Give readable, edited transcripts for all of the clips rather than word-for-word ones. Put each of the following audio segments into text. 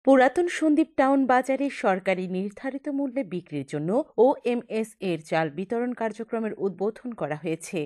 পুরাতন সন্দ্বীপ টাউন বাজারে সরকারি নির্ধারিত মূল্যে বিক্রির জন্য ওএমএস এর চাল বিতরণ কার্যক্রমের উদ্বোধন করা হয়েছে।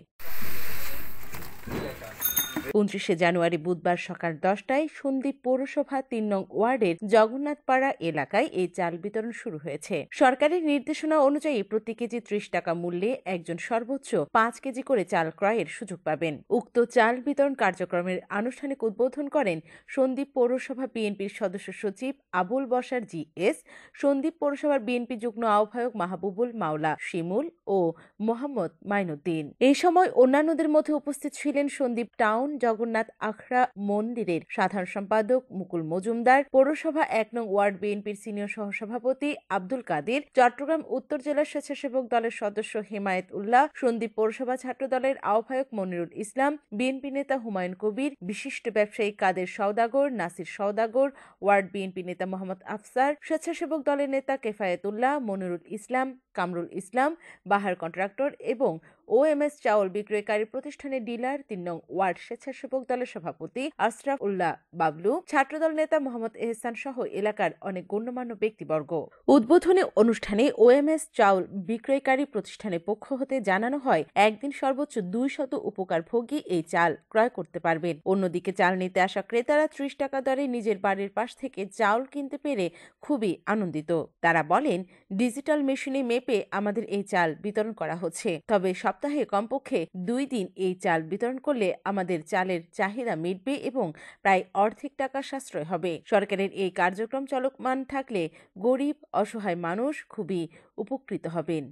২৯শে জানুয়ারি বুধবার সকাল ১০টায় সন্দ্বীপ পৌরসভা ৩ নং ওয়ার্ডের জগন্নাথপাড়া এলাকায় এই চাল বিতরণ শুরু হয়েছে। সরকারের নির্দেশনা অনুযায়ী প্রতি কেজি ৩০ টাকা মূল্যে একজন সর্বোচ্চ ৫ কেজি করে চাল ক্রয়ের সুযোগ পাবেন। উক্ত চাল বিতরণ কার্যক্রমের আনুষ্ঠানিক উদ্বোধন করেন সন্দ্বীপ পৌরসভা বিএনপির সদস্য সচিব আবুল বশার জিএস, সন্দ্বীপ পৌরসভার বিএনপি যুগ্ম আহ্বায়ক মাহবুবুল মাওলা শিমুল ও মোহাম্মদ মাইনুদ্দিন। এই সময় অন্যান্যদের মধ্যে উপস্থিত ছিলেন সন্দ্বীপ টাউন জগন্নাথ আখড়া মন্দিরের সাধারণ সম্পাদক মুকুল মজুমদার, পৌরসভা ১ নং ওয়ার্ড বিএনপির সিনিয়র সহসভাপতি আব্দুল কাদির, চট্টগ্রাম উত্তর জেলা স্বেচ্ছাসেবক দলের সদস্য হেমায়েত উল্লাহ, সন্দ্বীপ পৌরসভা ছাত্র দলের আহ্বায়ক মনিরুল ইসলাম, বিএনপি নেতা হুমায়ুন কবির, বিশিষ্ট ব্যবসায়ী কাদের সওদাগর, নাসির সওদাগর, ওয়ার্ড বিএনপি নেতা মোহাম্মদ আফসার, স্বেচ্ছাসেবক দলের নেতা কেফায়েতুল্লাহ, মনিরুল ইসলাম, কামরুল ইসলাম, বাহার কন্ট্রাক্টর এবং ওএমএস চাউল বিক্রয়কারী প্রতিষ্ঠানের ডিলার ৩ নং ওয়ার্ড স্বেচ্ছাসেবক দলের সভাপতি আশরাফ উল্লাহ বাবলু, ছাত্রদল নেতা মোহাম্মদ এহসান সহ এলাকার অনেক গণ্যমান্য ব্যক্তিবর্গ। উদ্বোধনী অনুষ্ঠানে ওএমএস চাউল বিক্রয়কারী প্রতিষ্ঠানের পক্ষ হতে জানানো হয়, একদিন সর্বোচ্চ ২০০ উপকারভোগী এই চাল ক্রয় করতে পারবেন। অন্যদিকে চাল নিতে আসা ক্রেতারা ৩০ টাকা দরে নিজের বাড়ির পাশ থেকে চাউল কিনতে পেরে খুবই আনন্দিত। তারা বলেন, ডিজিটাল মেশিনে মেপে আমাদের এই চাল বিতরণ করা হচ্ছে, তবে সপ্তাহে কমপক্ষে ২ দিন এই চাল বিতরণ করলে আমাদের চালের চাহিদা মিটবে এবং প্রায় অর্ধেক টাকা সাশ্রয় হবে। সরকারের এই কার্যক্রম চলমান থাকলে গরিব অসহায় মানুষ খুবই উপকৃত হবেন।